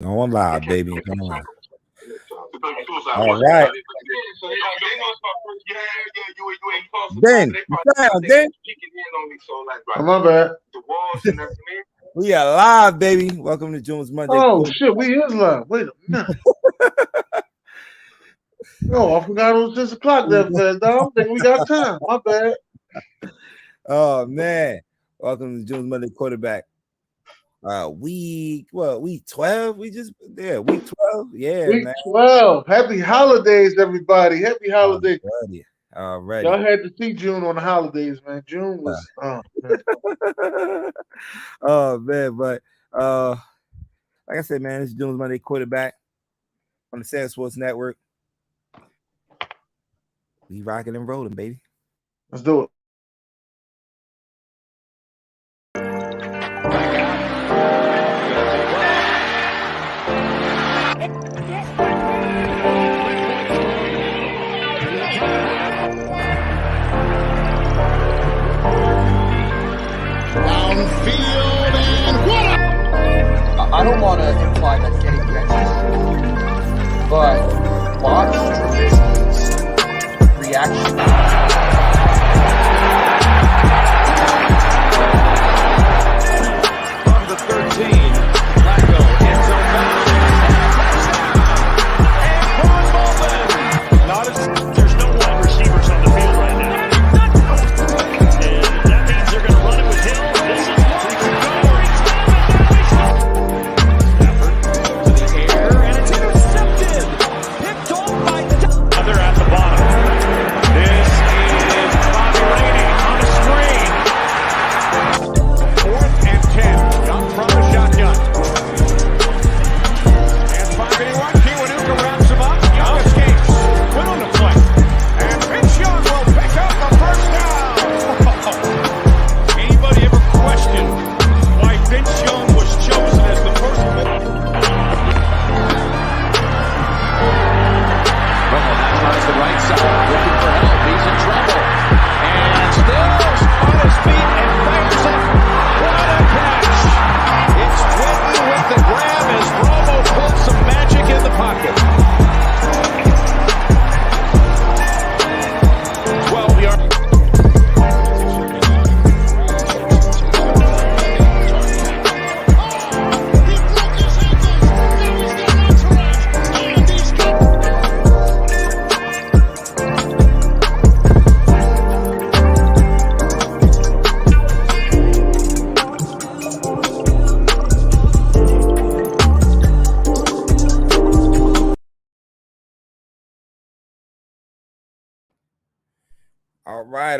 Don't lie, baby. Come on. All right. Ben, Ben. My bad. We are live, baby. Welcome to June's Monday. Oh shit, we is live. Wait a minute. No, I forgot it was 6 o'clock that fast, dog. I'm thinking we got time. My bad. Oh man. Welcome to June's Monday quarterback. Week 12. Week 12. Yeah, Week man. 12. Happy holidays, everybody. Happy holidays. Already. Y'all had to see June on the holidays, man. June was man. Oh man, but like I said, man, it's June's Monday quarterback on the SamzSportz network. We rocking and rolling, baby. Let's do it. Downfield and what? I don't want to imply that getting catches, but watch Trubisky's reaction. From the 13, Flacco, end zone bound. And there's no wide receivers on the field right now. And that means they're going to run it with Hill. This is where he can go. Stafford to the air, and it's intercepted. Picked off by Another at the bottom. This is Bobby Rainey on a screen. 4th and 10. Young from the shotgun. And 5-1. Kiwanuka wraps him up. Young escapes. Put on the play. And Vince Young will pick up the first down. Anybody ever questioned why Vince Young was chosen as the first pick? Romo has the right side. Looking for help. He's in trouble. And still on his feet and fires up. What a catch. It's Twitten with the grab as Romo pulls some magic in the pocket. 12 yards.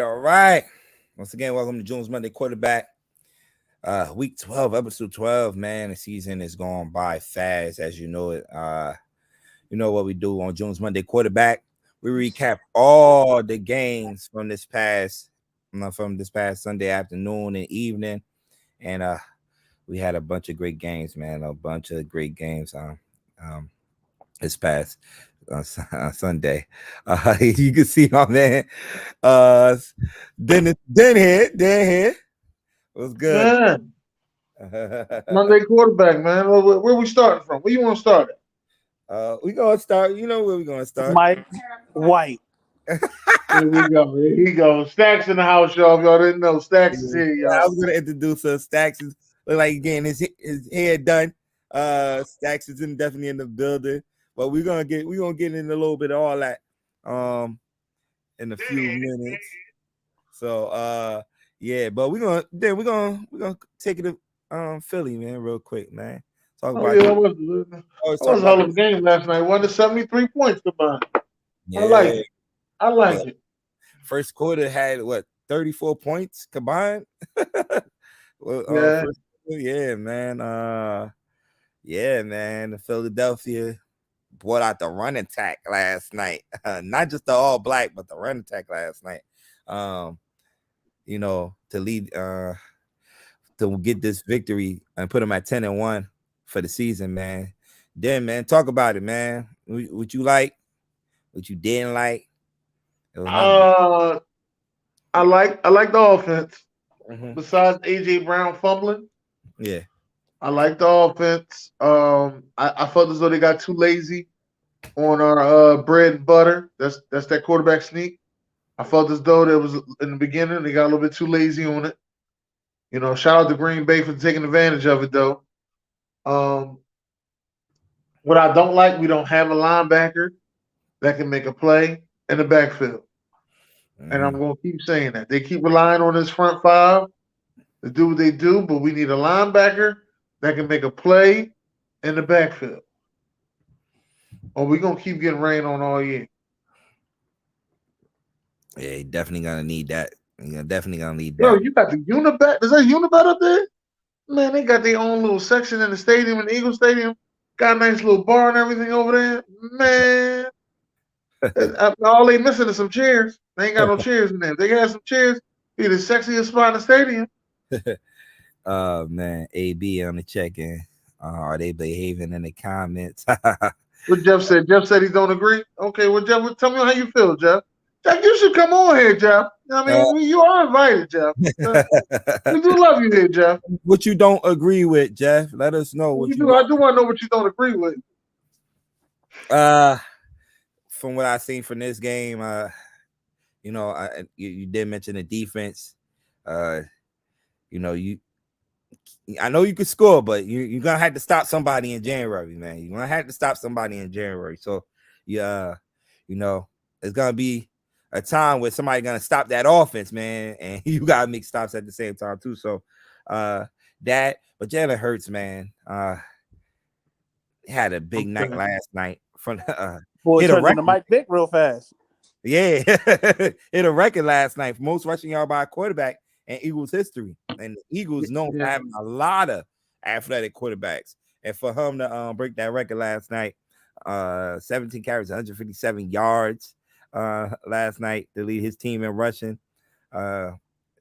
All right. Once again, welcome to June's Monday quarterback. Week 12, episode 12, man. The season is going by fast, as you know it. You know what we do on June's Monday quarterback. We recap all the games from this past Sunday afternoon and evening. And we had a bunch of great games, man. A bunch of great games this past Sunday. You can see my man Den here. What's good? Man. Monday quarterback, man. Where we starting from? Where you want to start at? We gonna start. You know where we gonna start? Mike White. Here we go. Here he goes. Stacks in the house, y'all. If y'all didn't know, Stacks is here, y'all. I was gonna introduce us. Stacks is look like he getting his hair done. Stacks is definitely in the building. But we're gonna get in a little bit of all that in a few minutes. So yeah, but we're gonna take it to Philly, man, real quick, man. Talk about it was a hell of a game last night. 173 points combined. Yeah. I like it. First quarter had 34 points combined. Yeah, man. Yeah, man. The Philadelphia brought out the run attack last night. Not just the all black, but the run attack last night. You know, to lead to get this victory and put them at 10-1 for the season, man. Then, man, talk about it, man. What you like, what you didn't like. I like the offense. Mm-hmm. Besides AJ Brown fumbling. Yeah. I like the offense. I felt as though they got too lazy on our bread and butter. That's that quarterback sneak. I felt as though there was in the beginning they got a little bit too lazy on it. You know, shout out to Green Bay for taking advantage of it though. What I don't like, we don't have a linebacker that can make a play in the backfield. Mm-hmm. And I'm going to keep saying that. They keep relying on this front five to do what they do, but we need a linebacker that can make a play in the backfield. Or we're going to keep getting rain on all year. Yeah, you definitely going to need that. You're definitely going to need that. Yo, you got the Unibet. Is that Unibet up there? Man, they got their own little section in the stadium, in the Eagle Stadium. Got a nice little bar and everything over there. Man. All they missing is some chairs. They ain't got no chairs in there. If they had some chairs, be the sexiest spot in the stadium. Oh man, AB on the check-in. Are they behaving in the comments? What Jeff said. Jeff said he don't agree. Okay, well, Jeff, tell me how you feel, Jeff. Jeff, you should come on here, Jeff. I mean, you are invited, Jeff. We do love you here, Jeff. What you don't agree with, Jeff? Let us know what you do. I do want to know what you don't agree with. From what I've seen from this game, you know, you did mention the defense. You know, I know you could score, but you're gonna have to stop somebody in January, man. You're gonna have to stop somebody in January. So, yeah, you know, it's gonna be a time where somebody's gonna stop that offense, man, and you gotta make stops at the same time too. So, but Jalen Hurts, man, had a big night last night. From boy, hit a record. Mike Vick real fast. Yeah, hit a record last night for most rushing yard by a quarterback in Eagles history. And the Eagles known for having a lot of athletic quarterbacks. And for him to break that record last night, 17 carries, 157 yards last night to lead his team in rushing,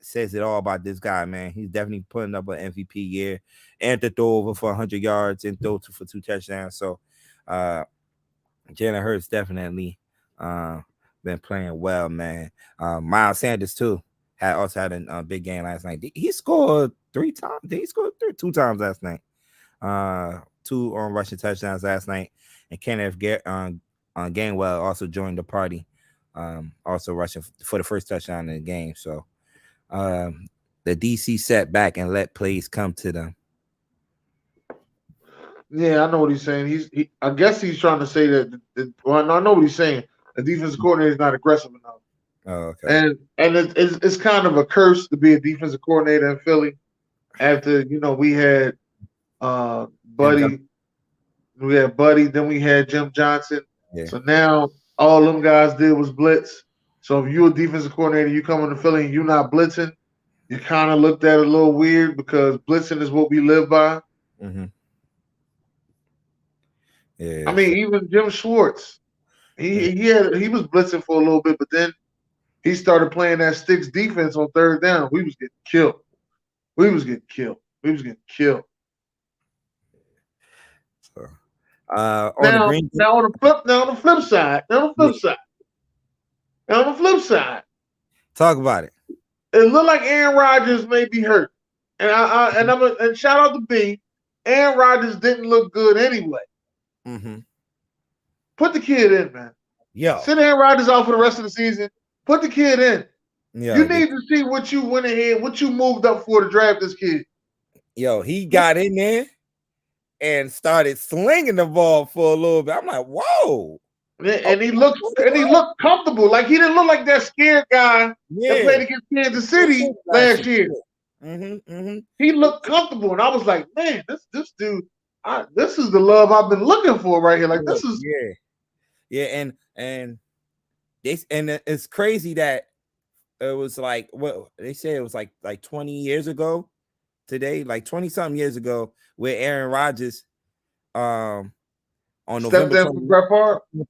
says it all about this guy, man. He's definitely putting up an MVP year and to throw over for 100 yards and throw for 2 touchdowns. So Jalen Hurts definitely been playing well, man. Miles Sanders too also had a big game last night. He scored 3 times. He scored 2 times last night. 2 rushing touchdowns last night. And Kenneth Gainwell also joined the party, also rushing for the first touchdown in the game. So the DC sat back and let plays come to them. Yeah, I know what he's saying. I guess he's trying to say that. Well, I know what he's saying. The defensive coordinator is not aggressive enough. Oh, okay. And it's kind of a curse to be a defensive coordinator in Philly. After we had Buddy, then we had Jim Johnson. Yeah. So now all them guys did was blitz. So if you're a defensive coordinator, you come into Philly and you're not blitzing, you kind of looked at it a little weird because blitzing is what we live by. Mm-hmm. Yeah. I mean, even Jim Schwartz, he was blitzing for a little bit, but then he started playing that sticks defense on third down. We was getting killed. So, on the flip side, talk about it. It looked like Aaron Rodgers may be hurt, and shout out to B. Aaron Rodgers didn't look good anyway. Mm-hmm. Put the kid in, man. Yo, sit Aaron Rodgers out for the rest of the season. Put the kid in. Yeah, you need to see what you went ahead, what you moved up for to draft this kid. Yo, he got in there and started slinging the ball for a little bit. I'm like, whoa. And he looked comfortable. Like he didn't look like that scared guy that played against Kansas City last year. Mm-hmm, mm-hmm. He looked comfortable, and I was like, man, this dude, this is the love I've been looking for right here. Like this is and it's crazy that it was like what they say it was like 20 years ago today, like 20 something years ago, where Aaron Rodgers on November 20,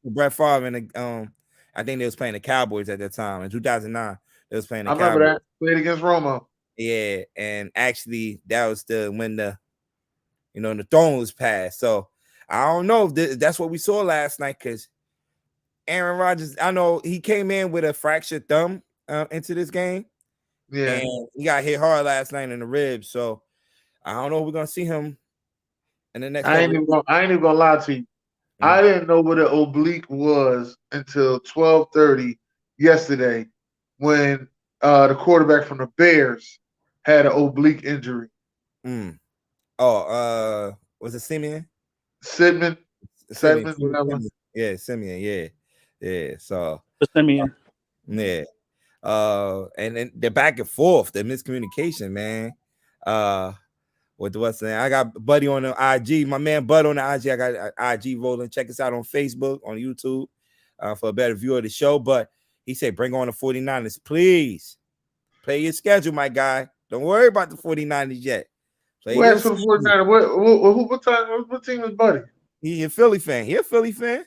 Brett Favre and I think they was playing the Cowboys at that time in 2009. They was playing the Cowboys. I remember that. Played against Romo. Yeah, and actually that was when the throne was passed. So I don't know if that's what we saw last night, because Aaron Rodgers, I know he came in with a fractured thumb into this game. Yeah, and he got hit hard last night in the ribs. So I don't know if we're gonna see him in the next I ain't even gonna lie to you. I didn't know what an oblique was until 12:30 yesterday, when the quarterback from the Bears had an oblique injury. Oh, was it Simeon? Sidman, whatever. Yeah, Simeon. Yeah. So Simeon. yeah. And then the back and forth, the miscommunication, man. With what's saying, I got Buddy on the IG, my man Bud on the IG. I got IG rolling. Check us out on Facebook, on YouTube, for a better view of the show. But he said, bring on the 49ers, please. Play your schedule, my guy. Don't worry about the 49ers yet. Who asked for the 49ers? What team is Buddy? He a Philly fan. He a Philly fan.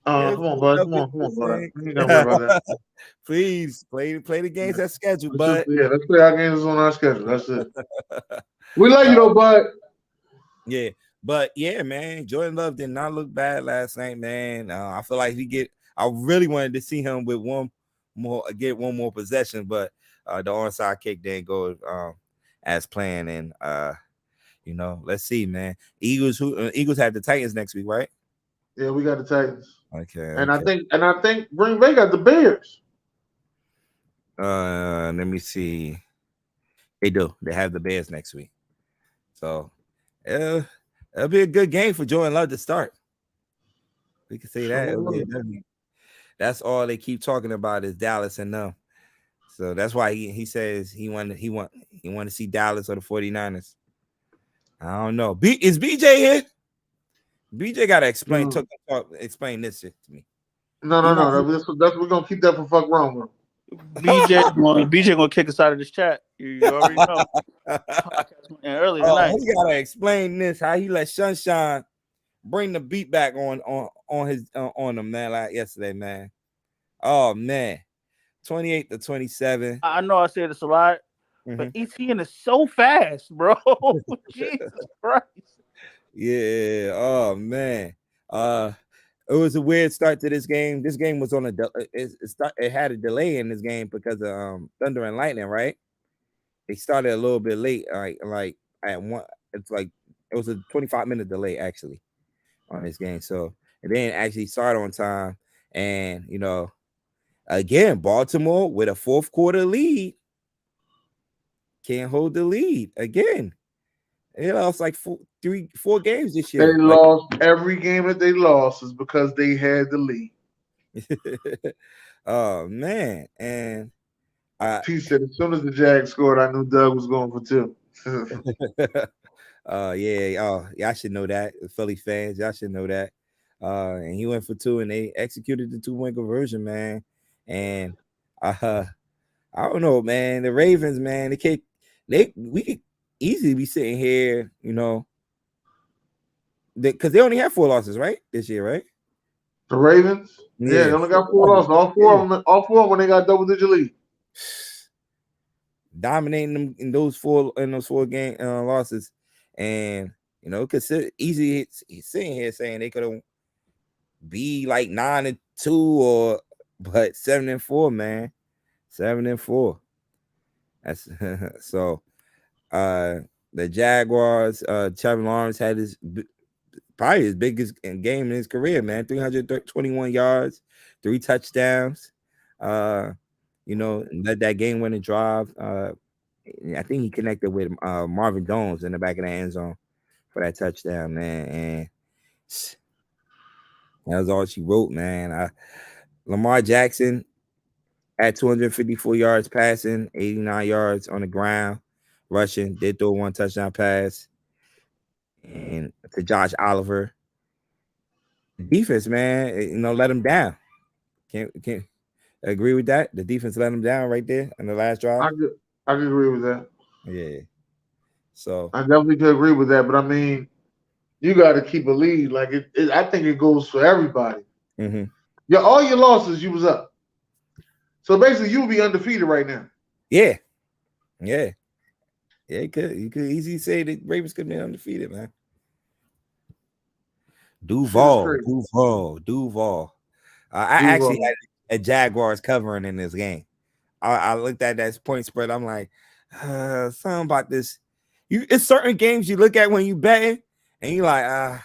Come on, Bud. Come on, Bud. You ain't gotta worry about that. Please play the games that's scheduled, Bud. Let's play our games on our schedule. That's it. We love you though, Bud. Yeah, but yeah, man, Jordan Love did not look bad last night, man. I feel like I really wanted to see him with one more possession, but the onside kick didn't go as planned, and let's see, man. Eagles have the Titans next week, right? Yeah, we got the Titans. Okay, and I think Green Bay got the Bears. Let me see. They do. They have the Bears next week. So it'll be a good game for Jordan Love to start. We can say that. That's all they keep talking about is Dallas and them. So that's why he says he want to see Dallas or the 49ers. I don't know. Is BJ here? BJ gotta explain this shit to me. No. We're gonna keep that for fuck wrong with him. BJ gonna kick us out of this chat. You already know. Early tonight. He gotta explain this. How he let Sunshine bring the beat back on him, man. Like yesterday, man. Oh man, 28-27. I know I say this a lot, but ETN is so fast, bro. Jesus Christ. Yeah. Oh man. It was a weird start to this game. This game was on it had a delay in this game because of thunder and lightning, right? They started a little bit late, like at one. It's like it was a 25-minute delay actually on this game, so it didn't actually start on time. And again, Baltimore with a fourth quarter lead can't hold the lead again. They lost like 4 games this year. They lost every game that they lost is because they had the lead. Oh man, and he said as soon as the Jags scored, I knew Doug was going for 2. Y'all should know that. Philly fans, y'all should know that. And he went for 2, and they executed the 2-point conversion, man. And I don't know, man. The Ravens, man, we could easily be sitting here, because they only have 4 losses, right? This year, right? The Ravens? Yeah, they only got 4 losses. All four when they got double-digit lead. Dominating them in those 4 game losses, and because easy sitting here saying they could be like 9-2 but 7-4, man, 7-4. That's so. The Jaguars, Trevor Lawrence had probably his biggest game in his career, man. 321 yards, 3 touchdowns. Led that game-winning drive. I think he connected with Marvin Jones in the back of the end zone for that touchdown, man. And that was all she wrote, man. Lamar Jackson at 254 yards passing, 89 yards on the ground. Rushing, did throw 1 touchdown pass, and to Josh Oliver. Defense, man, let him down. Can't agree with that. The defense let him down right there in the last drive. I can agree with that. Yeah. So I definitely could agree with that, but I mean, you got to keep a lead. Like I think it goes for everybody. All your losses, you was up. So basically, you'll be undefeated right now. Yeah. Yeah, you could easily say that Ravens could be undefeated, man. Duval. I actually had a Jaguars covering in this game. I looked at that point spread. I'm like, something about this. It's certain games you look at when you betting, And you like,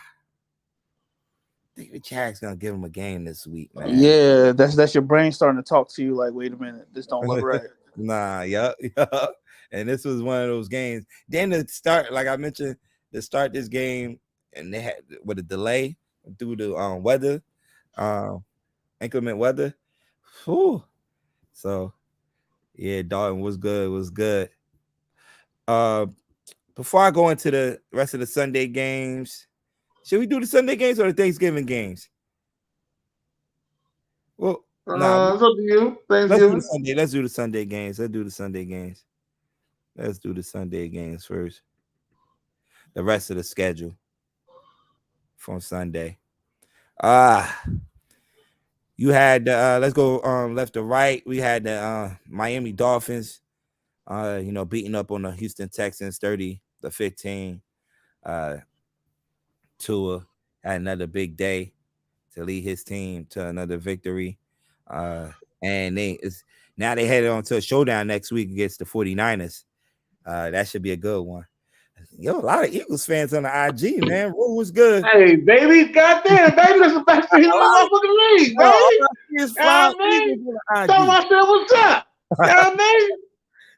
David Chag's gonna give him a game this week, man. Yeah, that's your brain starting to talk to you. Like, wait a minute, this don't look right. Nah, yup. And this was one of those games. Then to start, like I mentioned, to start this game, and they had with a delay due to weather, inclement weather. Whew. So yeah, Dalton was good. Was good. Before I go into the rest of the Sunday games, should we do the Sunday games or the Thanksgiving games? Well, nah. It's up to you. Let's do the Thanksgiving. Sunday. Let's do the Sunday games. Let's do the Sunday games. Let's do the Sunday games first. The rest of the schedule from Sunday. You had let's go left to right. We had the Miami Dolphins, beating up on the Houston Texans 30-15. Tua had another big day to lead his team to another victory. And now they headed on to a showdown next week against the 49ers. That should be a good one. Yo, a lot of Eagles fans on the IG, man. What was good? Hey, baby, goddamn, baby, that's the best thing in the motherfucking league, baby. Tell myself what's up. You know what I mean?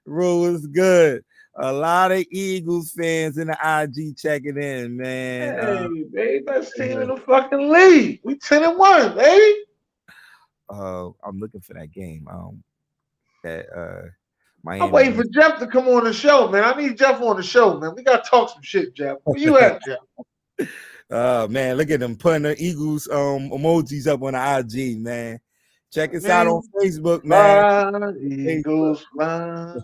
Rule was good. A lot of Eagles fans in the IG checking in, man. Hey, baby, best team in the fucking league. We 10-1, baby. I'm looking for that game. Miami. I'm waiting for Jeff to come on the show, man. I need Jeff on the show, man. We gotta talk some shit, Jeff. Where you at, Jeff? Man, look at them putting the Eagles emojis up on the IG, man. Check us out on Facebook, man. Eagles fly.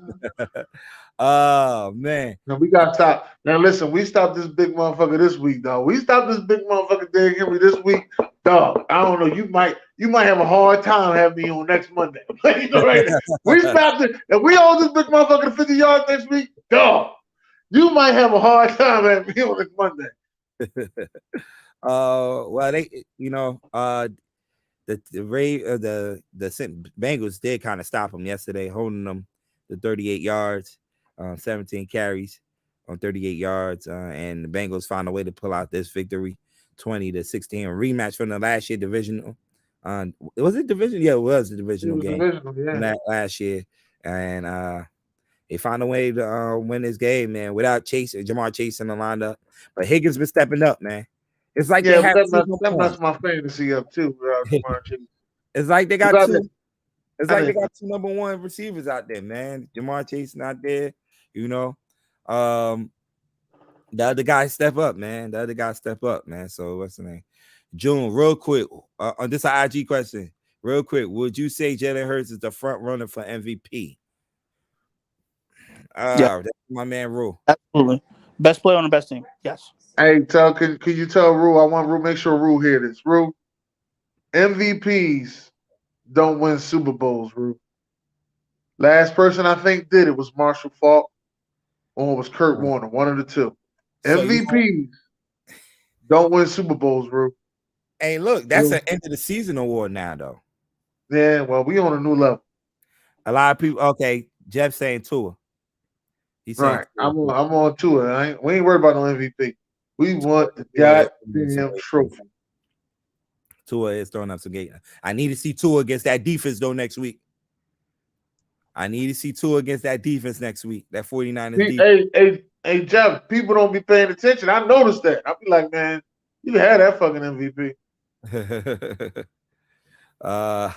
Oh man. Now we gotta stop. Now listen, we stopped this big motherfucker this week, dog. We stopped this big motherfucker Derrick Henry this week, dog. I don't know. You might have a hard time having me on next Monday. You know, right? We stopped it. If we hold this big motherfucker 50 yards next week, dog, you might have a hard time having me on next Monday. Well, they, the Bengals did kind of stop them yesterday, holding them to 38 yards, 17 carries on 38 yards, and the Bengals found a way to pull out this victory, 20-16, a rematch from the last year divisional. Was it division? Yeah, it was the divisional game last year, and they found a way to win this game, man, without Jamar Chase in the lineup. But Higgins been stepping up, man. It's like that messed my fantasy up too. Jamar Chase. It's like they got two. It's like they got two number one receivers out there, man. Jamar Chase not there, The other guy step up, man. So what's the name? June, real quick. On this IG question, real quick. Would you say Jalen Hurts is the front runner for MVP? Yeah, that's my man Rule. Absolutely. Best player on the best team. Yes. Hey, can you tell Rule? I want Rule, make sure Rule hear this. Rule, MVPs don't win Super Bowls, Rule. Last person I think did it was Marshall Faulk, or it was Kurt Warner, one of the two. So MVPs don't win Super Bowls, Rule. Hey, look, that's an end of the season award now, though. Yeah, well, we on a new level. A lot of people. Okay, Jeff saying Tua. He's right. I'm on Tua. We ain't worried about no MVP. We want the goddamn trophy. Tua is throwing up some gate. I need to see Tua against that defense though next week. That 49ers defense. Hey, Jeff, people don't be paying attention. I noticed that. I'll be like, man, you had that fucking MVP. Now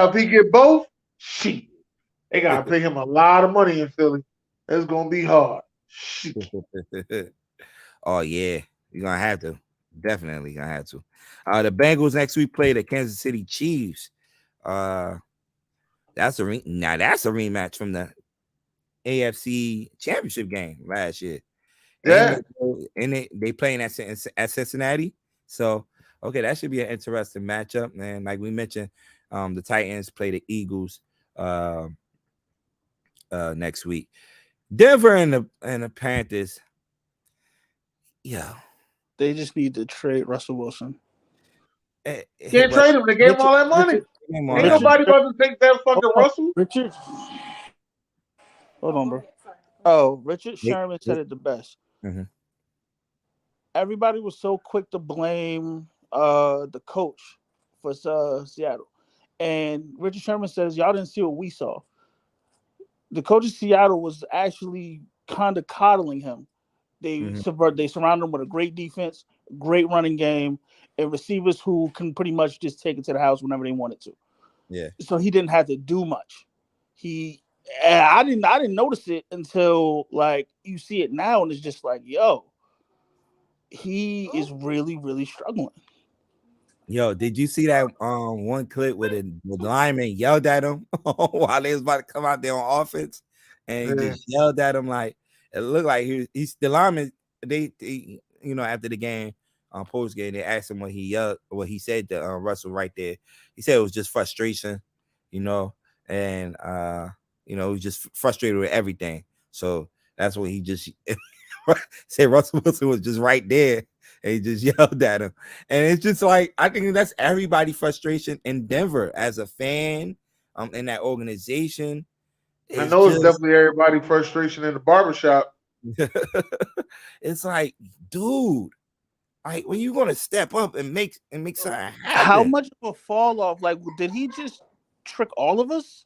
if he get both, shit. They gotta pay him a lot of money in Philly. It's gonna be hard. Oh yeah, you're gonna have to. Definitely gonna have to. The Bengals next week play the Kansas City Chiefs. That's a rematch from the AFC Championship game last year. Yeah, and they playing at Cincinnati. So okay, that should be an interesting matchup, man. Like we mentioned, the Titans play the Eagles next week. Denver and the Panthers. Yeah. They just need to trade Russell Wilson. Can't trade him. They gave him all that money. Ain't nobody about to take that fucking Russell. Richard. Hold on, bro. Oh, Richard Sherman said it the best. Mm-hmm. everybody was so quick to blame the coach for Seattle. And Richard Sherman says, y'all didn't see what we saw. The coach of Seattle was actually kind of coddling him. They surrounded him with a great defense, great running game, and receivers who can pretty much just take it to the house whenever they wanted to. Yeah. So he didn't have to do much. I didn't notice it until like you see it now, and it's just like, yo, he is really, really struggling. Yo, did you see that one clip where the lineman yelled at him while they was about to come out there on offense, and he just yelled at him like it looked like he's the lineman. They after the game, post game, they asked him what he said to Russell right there. He said it was just frustration, and he was just frustrated with everything. So that's what he just said. Russell Wilson was just right there. And he just yelled at him. And it's just like, I think that's everybody's frustration in Denver as a fan, in that organization. I know it's definitely everybody's frustration in the barbershop. It's like, dude, like when you gonna step up and make something happen? How much of a fall off? Like, did he just trick all of us?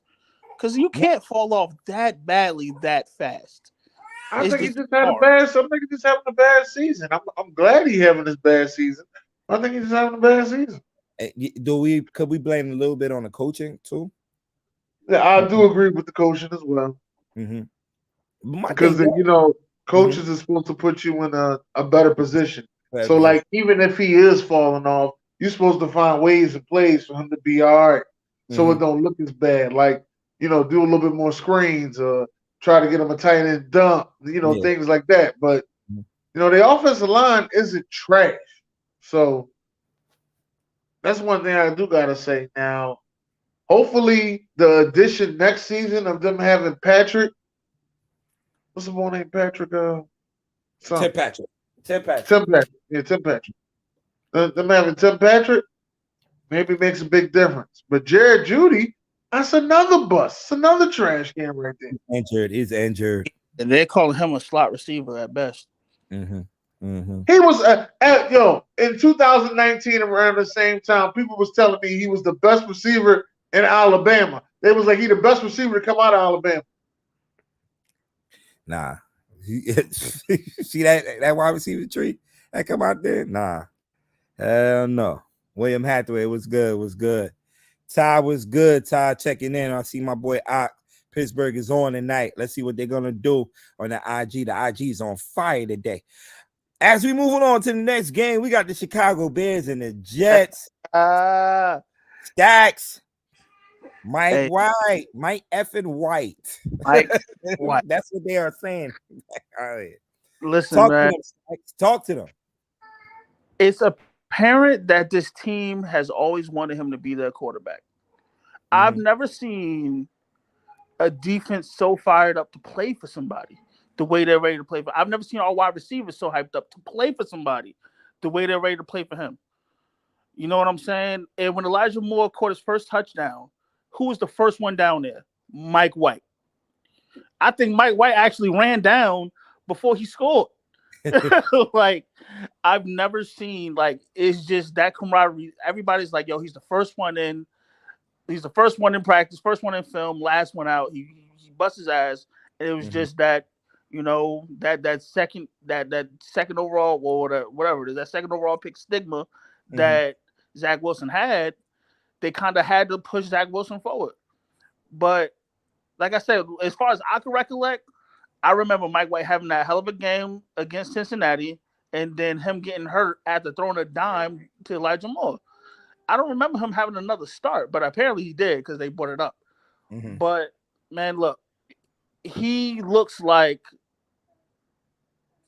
Because you can't fall off that badly that fast. I think he just had a bad. I think he's just having a bad season. I'm glad he's having this bad season. I think he's just having a bad season. Could we blame a little bit on the coaching too? Yeah, I do agree with the coaching as well. Because coaches are supposed to put you in a better position. So like even if he is falling off, you're supposed to find ways and plays for him to be all right, so it don't look as bad. Like do a little bit more screens or try to get him a tight end dump, things like that. But the offensive line isn't trash. So that's one thing I do gotta say. Now, hopefully the addition next season of them having Patrick. What's the boy named Patrick? Tim Patrick. Yeah, Tim Patrick. Them having Tim Patrick maybe makes a big difference. But Jared Judy, that's another bust. It's another trash can right there. He's injured. And they're calling him a slot receiver at best. He was in 2019 around the same time, people was telling me he was the best receiver in Alabama. They was like, he the best receiver to come out of Alabama. Nah. See that wide receiver tree that come out there? Nah. Hell no. William Hathaway was good. Ty was good. Ty checking in. I see my boy Ock. Pittsburgh is on tonight. Let's see what they're going to do on the IG. The IG is on fire today. As we moving on to the next game, we got the Chicago Bears and the Jets. Stacks. Mike White. Mike effing White. Mike White. That's what they are saying. All right. Listen, Talk to them. It's apparent that this team has always wanted him to be their quarterback. I've never seen a defense so fired up to play for somebody the way they're ready to play for. I've never seen our wide receivers so hyped up to play for somebody the way they're ready to play for him. You know what I'm saying? And when Elijah Moore caught his first touchdown, who was the first one down there? Mike White. I think Mike White actually ran down before he scored. Like, I've never seen, like, it's just that camaraderie. Everybody's like, yo, he's the first one in. He's the first one in practice, first one in film, last one out. He busts his ass. And it was just that, that second overall, or whatever it is, that second overall pick stigma that Zach Wilson had. They kind of had to push Zach Wilson forward. But like I said, as far as I can recollect, I remember Mike White having that hell of a game against Cincinnati and then him getting hurt after throwing a dime to Elijah Moore. I don't remember him having another start, but apparently he did because they brought it up. But, man, look, he looks like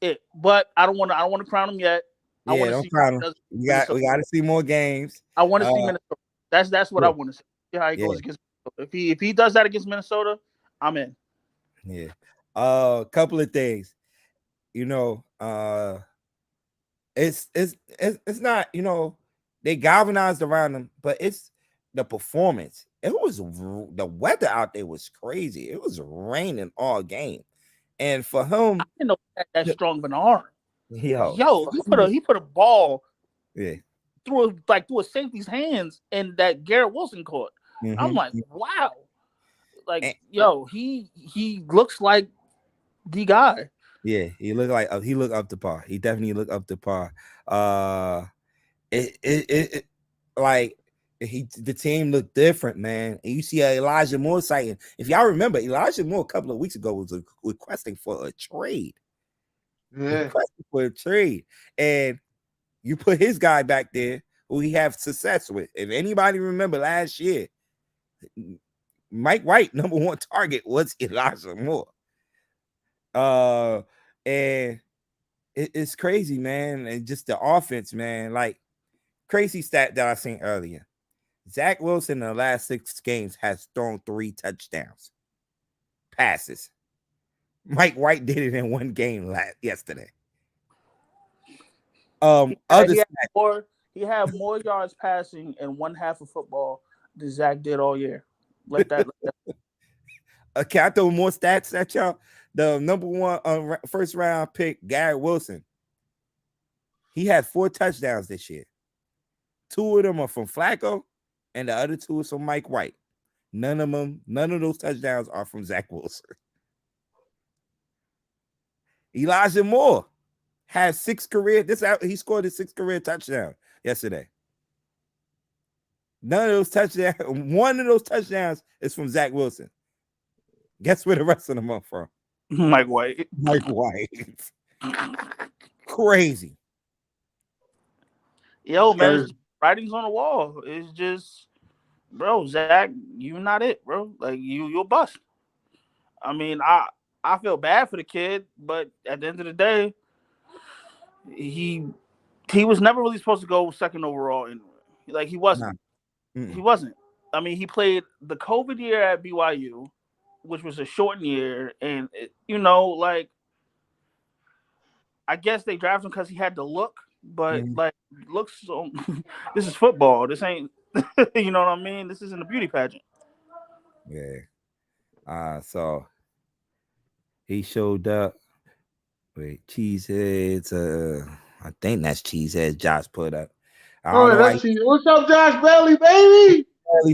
it. But I don't want to crown him yet. Yeah, don't crown him. We got to see more games. I want to see Minnesota. That's what I want to see. See how he goes against Minnesota. If he does that against Minnesota, I'm in. Yeah. Couple of things. It's not, they galvanized around him, but it's the performance. The weather out there was crazy. It was raining all game. And for him, I didn't know he had that strong of an arm. Yo, he put a ball through a safety's hands, and that Garrett Wilson caught. Mm-hmm. I'm like, wow. Like, he looks like the guy. Yeah, he looked up to par. He definitely looked up to par. The team looked different, man. And you see Elijah Moore sighting. If y'all remember, Elijah Moore a couple of weeks ago was requesting for a trade. Yeah. Requesting for a trade. And you put his guy back there who he have success with. If anybody remember last year, Mike White number one target was Elijah Moore. And it's crazy, man. And just the offense, man. Like, crazy stat that I seen earlier. Zach Wilson in the last 6 games has thrown 3 touchdowns. Passes. Mike White did it in 1 game yesterday. He had more yards passing in 1 half of football than Zach did all year. Like that. Okay, I throw more stats at y'all. The number 1 first round pick, Garrett Wilson. He had 4 touchdowns this year. 2 of them are from Flacco, and the other 2 is from Mike White. None of those touchdowns are from Zach Wilson. Elijah Moore has 6 career. He scored his 6th career touchdown yesterday. None of those touchdowns. 1 of those touchdowns is from Zach Wilson. Guess where the rest of them are from? Mike White. Mike White. Crazy. Yo, man, writing's on the wall. It's just, bro, Zach, you not it, bro. Like, you'll bust. I mean, I feel bad for the kid, but at the end of the day, he was never really supposed to go 2nd overall. And like, he wasn't. Nah. He wasn't. I mean, he played the COVID year at BYU, which was a shortened year, and like, I guess they drafted him because he had the look, but like, looks. This is football. This ain't. You know what I mean? This isn't a beauty pageant. Yeah. So he showed up. Wait, Cheeseheads. I think that's Cheeseheads. Josh put up. That's Cheese. What's up, Josh Bailey, baby?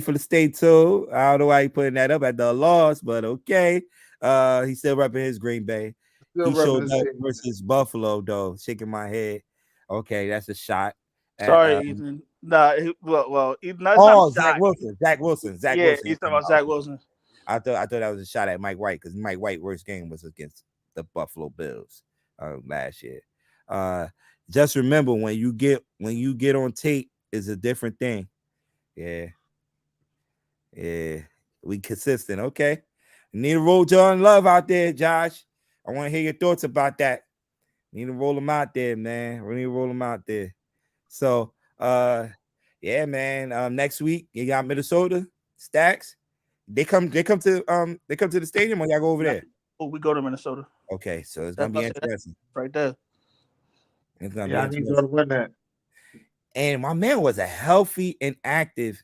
For the state too. I don't know why he putting that up at the loss, but okay. He's still repping his Green Bay. He showed up versus Buffalo, though. Shaking my head. Okay, that's a shot. Sorry, Ethan. Nah, Zach Wilson. Zach Wilson. Yeah, he's talking about Zach Wilson. I thought that was a shot at Mike White because Mike White's worst game was against the Buffalo Bills last year. Just remember, when you get on tape, is a different thing. Yeah, we consistent. Okay, need to roll Jordan Love out there, Josh. I want to hear your thoughts about that. Need to roll him out there, man. We need to roll him out there. So, yeah, man. Next week you got Minnesota Stacks. They come to the stadium, or y'all go over there? Oh, we go to Minnesota. Okay, so it's gonna be interesting. Right there. It's gonna be interesting. I need to win that. And my man was a healthy and active.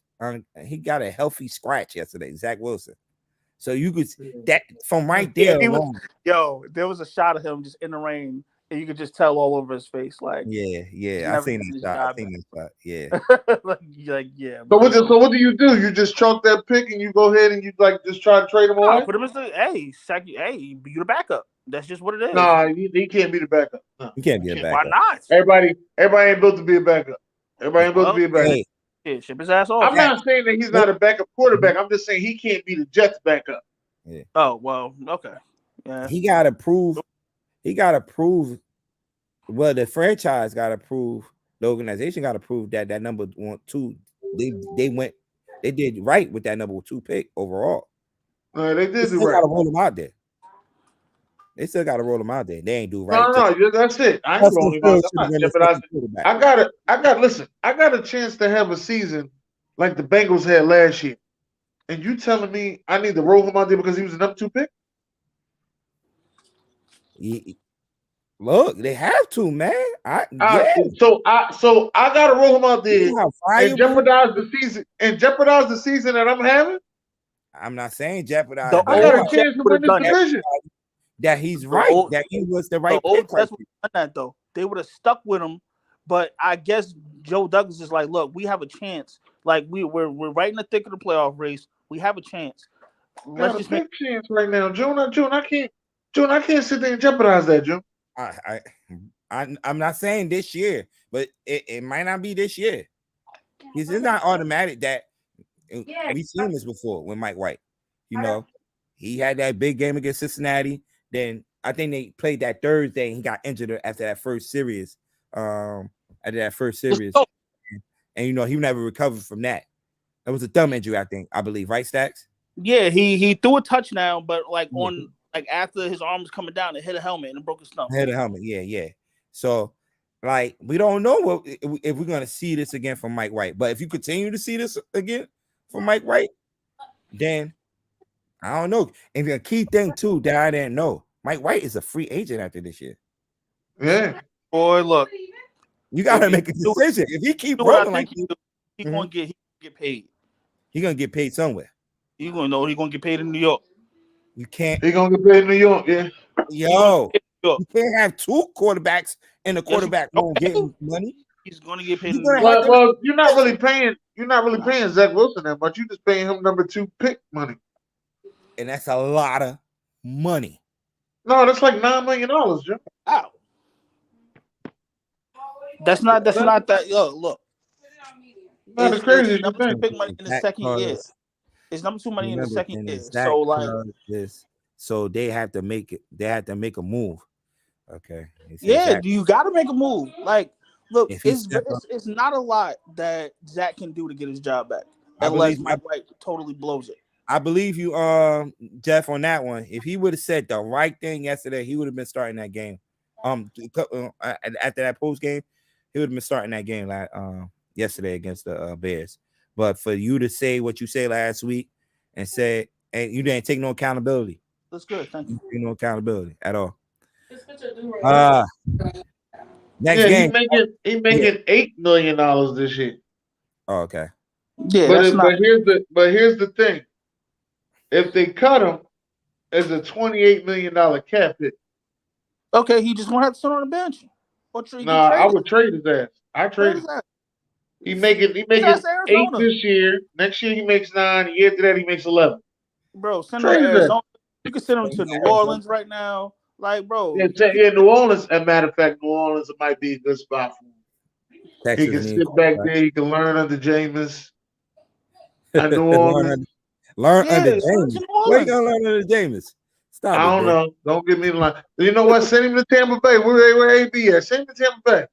He got a healthy scratch yesterday, Zach Wilson. So you could that from right there. There was a shot of him just in the rain, and you could just tell all over his face. Like, yeah. I seen that shot. Yeah. Yeah. So what do? You just chalk that pick and you go ahead and you like just try to trade him away? Put him as be the backup. That's just what it is. Nah, he can't be the backup. No. He can't be a backup. Why not? Everybody ain't built to be a backup. Everybody ain't built to be a backup. Yeah, ship his ass off. I'm not saying that he's not a backup quarterback. I'm just saying he can't be the Jets backup. Yeah. Oh, well, okay. Yeah. He got to prove. Well, the franchise got to prove. The organization got to prove that number 1, 2. They did right with that number 2 pick overall. They did do right. They got to roll them out there. They still got to roll them out there. They ain't do right. No, that's it. I ain't rolling out. I got a chance to have a season like the Bengals had last year. And you telling me I need to roll him out there because he was a number 2 pick? Look, they have to, man. So I gotta roll him out there and jeopardize the season that I'm having. I'm not saying jeopardize. I got a chance to win this division. That he's right. That he was the right pick. That's what done that though. they would have stuck with him. But I guess Joe Douglas is like, look, we have a chance. Like we're right in the thick of the playoff race. We have a chance. Let's Got just a big chance right now, June. I can't sit there and jeopardize that, June. I'm not saying this year, but it might not be this year. It's not automatic that we've seen this before with Mike White. You know, he had that big game against Cincinnati. Then I think they played that Thursday and he got injured after that first series. And you know, he never recovered from that. That was a thumb injury, I believe, right, Stacks? Yeah, he threw a touchdown, but like after his arm was coming down, it hit a helmet and broke his thumb. Hit a helmet, yeah. So, like, we don't know if we're gonna see this again from Mike White. But if you continue to see this again from Mike White, then I don't know. And the key thing too that I didn't know, Mike White is a free agent after this year. Yeah, boy, look, you gotta make a decision. If he keep rolling like this, he gonna get paid. He's gonna get paid somewhere. He's gonna get paid in New York. You can't. He gonna get paid in New York. Yeah. Yo, you can't have two quarterbacks in the quarterback room getting money. He's gonna get paid. Well, you're not really paying Zach Wilson that much. You're just paying him number 2 pick money, and that's a lot of money. No, that's like $9 million, Jim. Wow. That's not that. Yo, look. Not as crazy as you number 2 think. pick money in the second year. It's number 2 money in the second year. So like this, so they have to make it. They have to make a move. Okay. Yeah, you got to make a move. Like, look, it's not a lot that Zach can do to get his job back unless Mike White totally blows it. I believe you, Jeff, on that one. If he would have said the right thing yesterday, he would have been starting that game. After that post game, he would have been starting that game yesterday against the Bears. But for you to say what you said last week and say, and you didn't take no accountability. That's good. Thank you. No accountability at all. Next game. He making $8 million this year. Oh, okay. Yeah, but here's the thing. If they cut him, it's a $28 million cap hit. Okay, he just won't have to sit on the bench. I would trade his ass. I trade his ass. He making 8 this year. Next year he makes 9. The year after that he makes 11. Bro, send him to Arizona. You can send him to New Orleans right now. Like, bro. Yeah, New Orleans. As a matter of fact, New Orleans might be a good spot for him. Texas, he can sit back there. He can learn under Jameis. New Orleans. Learn under Jameis. Where you gonna learn under Jameis? Stop. I don't know. Don't give me the line. You know what? Send him to Tampa Bay. Where AB at? Send him to Tampa Bay.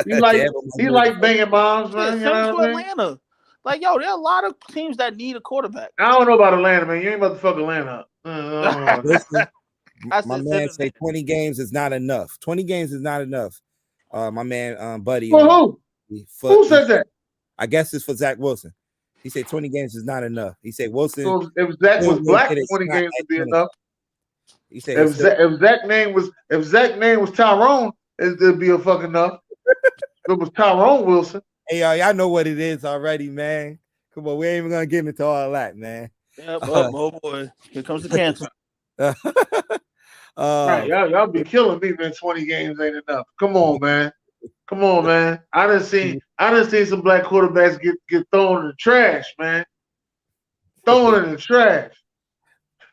He like banging bombs, man. Send him to Atlanta. Like, yo, there are a lot of teams that need a quarterback. I don't know about Atlanta, man. You ain't about to fuck Atlanta up. Listen, my man say 20 games is not enough. 20 games is not enough. My man, Buddy. For who? Who said that? I guess it's for Zach Wilson. He said 20 games is not enough. He said Wilson. So if Zach was black, 20 games would be enough. He said if Zach's name was Tyrone, it'd be a fucking enough. It was Tyrone Wilson. Hey, y'all know what it is already, man. Come on, we ain't even gonna get into all that, man. Yep, oh boy, here comes the cancer. Right, y'all be killing me, man. 20 games ain't enough. Come on, man. I done seen some black quarterbacks get thrown in the trash, man. Thrown in the trash.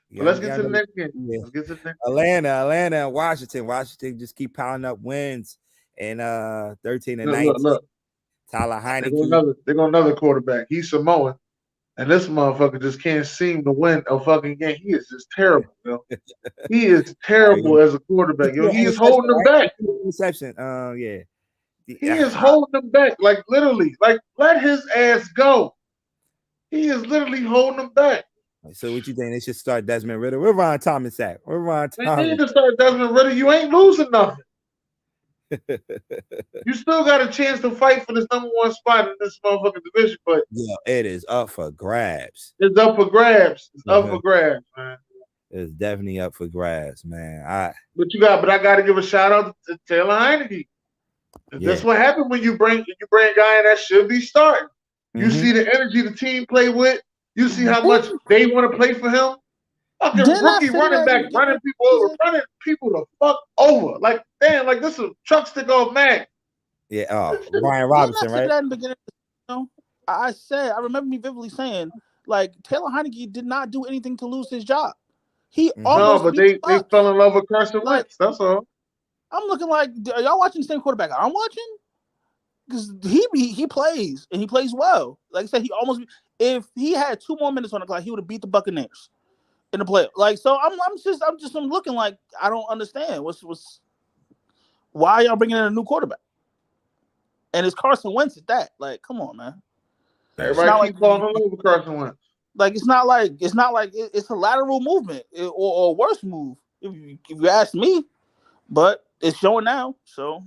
Yeah, let's get to the next game. Yeah. Let's get to the next Atlanta, and Washington. Washington just keep piling up wins. And 13-19. Look. Tyler Heineke. They're going another quarterback. He's Samoan. And this motherfucker just can't seem to win a fucking game. He is just terrible, yo. He is terrible as a quarterback, yo. He is holding them back. Reception. Yeah. He is holding them back, like literally. Like, let his ass go. He is literally holding them back. So what you think? They should start Desmond Ridder? Where Ron Thomas at? Where Ron Thomas? They need to start Desmond Ridder. You ain't losing nothing. You still got a chance to fight for this number 1 spot in this motherfucking division, but yeah, it is up for grabs. It's up for grabs. It's up for grabs, man. It's definitely up for grabs, man. But I got to give a shout out to Taylor Heineke. That's what happened when you bring a guy in that should be starting. You see the energy the team play with. You see how much they want to play for him. Fucking Didn't I rookie say running that back, in the beginning running people the fuck over. Like, damn, like this is a truck stick off Mac. Yeah. Oh, Brian Didn't I Robinson, say right? that in the beginning? I remember me vividly saying, like, Taylor Heineke did not do anything to lose his job. He No, almost but beat the they Bucs. fell in love with Carson Like, Wentz. That's all. I'm looking like, are y'all watching the same quarterback I'm watching? Because he plays and he plays well. Like I said, if he had 2 more minutes on the clock, he would have beat the Buccaneers in the playoff. Like, so I'm looking like I don't understand why y'all bringing in a new quarterback, and it's Carson Wentz at that. Like, come on, man. Everybody keep falling in love with Carson Wentz. Like, it's not like it's a lateral movement or a worse move if you ask me, but it's showing now. So,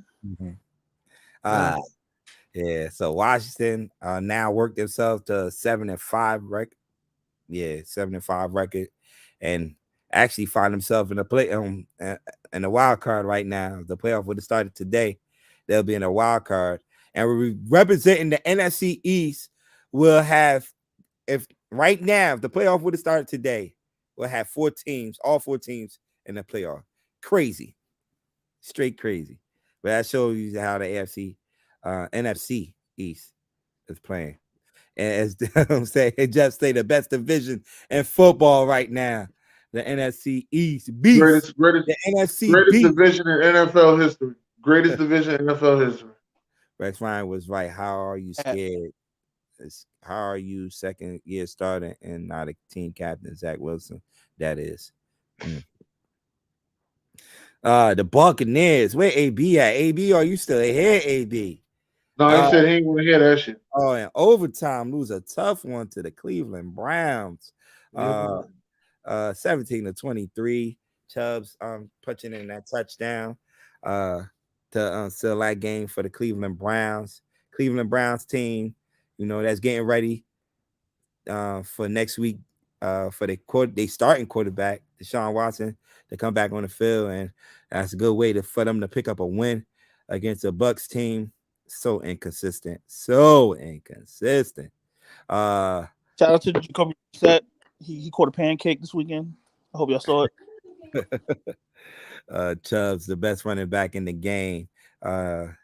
yeah. So Washington now worked themselves to 7-5 record. Yeah, 7-5 record, and actually find themselves in a wild card right now. The playoff would have started today. They'll be in a wild card, and we're representing the NFC East. We'll have, if right now, if the playoff would have started today, we'll have 4 teams, all 4 teams in the playoff. Crazy, straight crazy. But that shows you how the NFC East is playing. And as I'm saying, just say the best division in football right now, the NFC East beast. The NFC greatest beast. division in NFL history. Greatest division in NFL history. Rex Ryan was right. How are you scared? How are you second year starter and not a team captain, Zach Wilson? That is. The Buccaneers. Where AB at? AB, are you still here, AB? No, he said he ain't want to hear that shit. Oh, and overtime lose a tough one to the Cleveland Browns. 17-23. Chubbs punching in that touchdown to seal that game for the Cleveland Browns. Cleveland Browns team, that's getting ready for next week for they starting quarterback, Deshaun Watson, to come back on the field, and that's a good way for them to pick up a win against a Bucs team. So inconsistent. Shout out to Jacoby Brissett. He caught a pancake this weekend. I hope y'all saw it. Chubb's the best running back in the game. Yeah,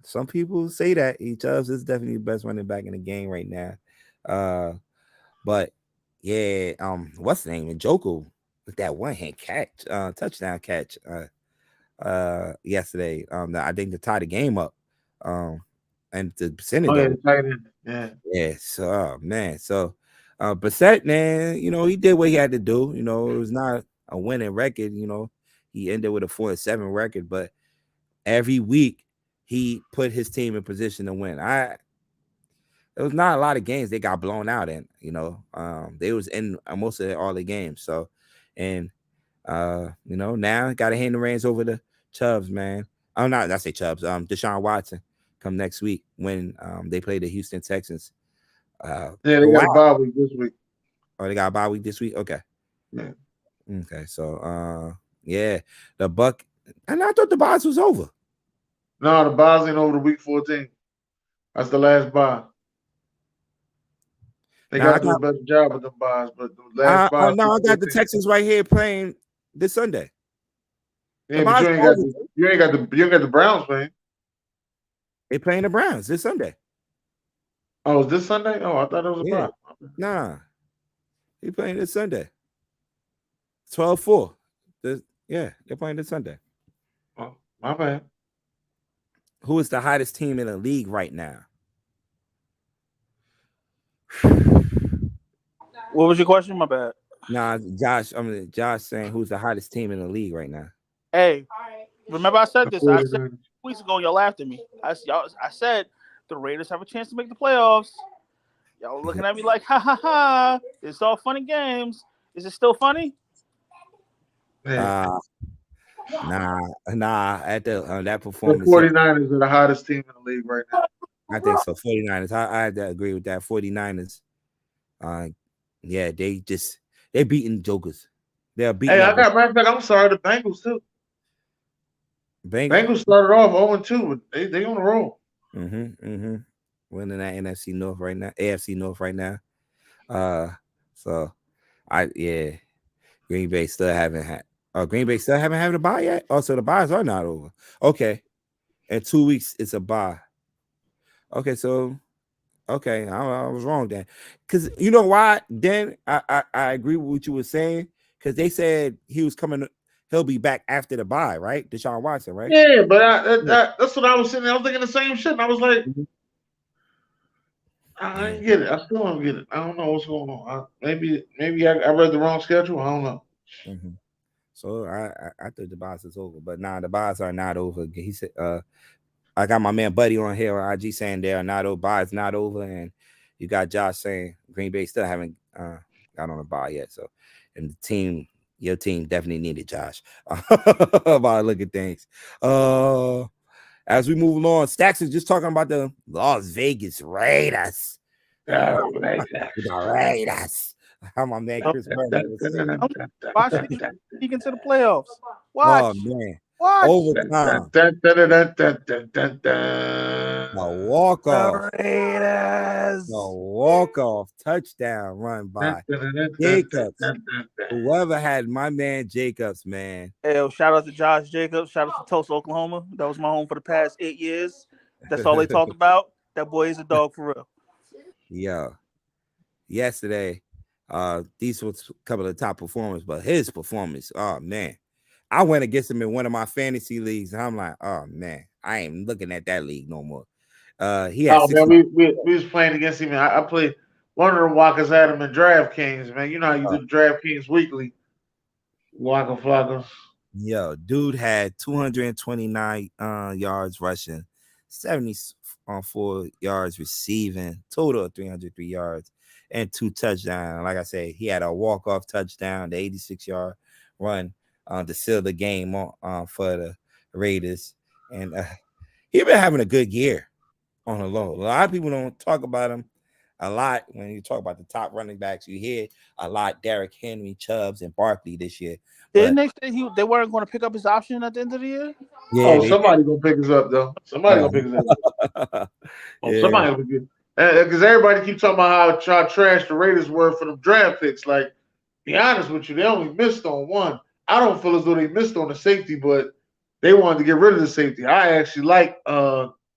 some people say that Chubbs is definitely the best running back in the game right now. But yeah, what's the name? Njoku with that one-hand catch, touchdown catch. Yesterday. I think to tie the game up. And the percentage. Yeah. So man. So Brissett, man, he did what he had to do. It was not a winning record, he ended with a 4-7 record, but every week he put his team in position to win. There was not a lot of games they got blown out in, they was in most of all the games. So, and now got to hand the reins over to Chubbs, man. I'm not. I say Chubbs. Deshaun Watson come next week when they play the Houston Texans. They got a bye week this week. Oh, they got a bye week this week. Okay. Yeah. Okay. So, yeah, the Buck. And I thought the bye was over. No, the bye ain't over to week 14. That's the last bye. They got to do a better job with the buys, but the last bye. No, I got the Texans right here playing this Sunday. Yeah, but you ain't got the Browns playing. They playing the Browns this Sunday. Oh, is this Sunday? Oh, I thought it was a bye. Nah, he playing this Sunday. 12-4. They're playing this Sunday. Oh, my bad. Who is the hottest team in the league right now? What was your question? My bad. Nah, Josh. Josh saying who's the hottest team in the league right now. Hey, remember I said this? I said weeks ago, y'all laughed at me. I said the Raiders have a chance to make the playoffs. Y'all looking at me like, ha ha ha! It's all fun and games. Is it still funny? Nah. At that performance, the 49ers are the hottest team in the league right now. I think so. 49ers. I have to agree with that. 49ers. Yeah, they beating jokers. They're beating. Hey, matter of fact, I'm sorry, the Bengals too. Bengals started off 0-2, but they on the roll. Winning that NFC North right now, AFC North right now. So Green Bay still haven't had. Green Bay still haven't had a bye yet. Oh, so the byes are not over. Okay, in 2 weeks it's a bye. Okay, so okay, I was wrong then. Because you know why? Then I agree with what you were saying. Because they said he was coming. He'll be back after the bye, right? Deshaun Watson, right? Yeah, but that's what I was sitting there. I was thinking the same shit. And I was like, I didn't get it. I still don't get it. I don't know what's going on. Maybe I read the wrong schedule. I don't know. Mm-hmm. So I thought the byes is over, but nah, the byes are not over. He said, I got my man Buddy on here on IG saying they are not over. Bye, it's not over, and you got Josh saying Green Bay still haven't got on a bye yet. So, and the team, your team definitely needed Josh. About I look at things. As we move along, Stacks is just talking about the Las Vegas Raiders. The Raiders. How my man Chris Burnett was. Watch these sneak into the playoffs. Oh Watch. man, Watch. overtime. A walk-off. Raiders. A walk-off touchdown run by Jacobs. Whoever had my man Jacobs, man. Hey, shout out to Josh Jacobs. Shout out to Tulsa, Oklahoma. That was my home for the past 8 years. That's all they talk about. That boy is a dog for real. Yeah. Yesterday, these was a couple of top performers, but his performance, oh man. I went against him in one of my fantasy leagues, and I'm like, oh man, I ain't looking at that league no more. He had man, we was playing against him. I played one of the Walkers had him in DraftKings, man. You know how you do the DraftKings weekly. Waka Flockers. Yo, dude had 229 yards rushing, 74 yards receiving, total of 303 yards, and 2 touchdowns. Like I said, he had a walk-off touchdown, the 86-yard run to seal the game for the Raiders. And he been having a good year on the low. A lot of people don't talk about him a lot. When you talk about the top running backs, you hear a lot Derrick Henry, Chubbs, and Barkley this year. Didn't they say they weren't going to pick up his option at the end of the year? Yeah, somebody gonna pick us up though. Somebody gonna pick us up. Somebody gonna pick because everybody keep talking about how trash the Raiders were for them draft picks. Like, be honest with you, they only missed on one. I don't feel as though they missed on the safety, but they wanted to get rid of the safety. I actually like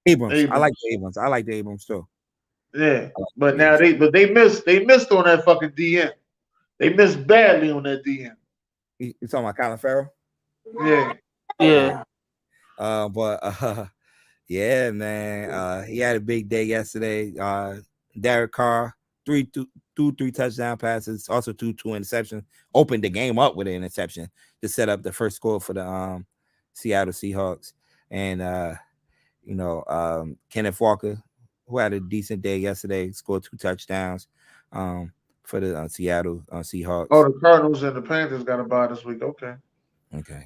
Abrams. I like the Abrams. I like the Abrams too. Yeah, but now they missed on that fucking DN. They missed badly on that DN. You talking about Colin Farrell? Yeah. Yeah, man. He had a big day yesterday. Derek Carr, 3 touchdown passes, also two interceptions. Opened the game up with an interception to set up the first score for the Seattle Seahawks. And Kenneth Walker, who had a decent day yesterday, scored 2 touchdowns for the Seattle Seahawks. Oh, the Cardinals and the Panthers got a bye this week. Okay.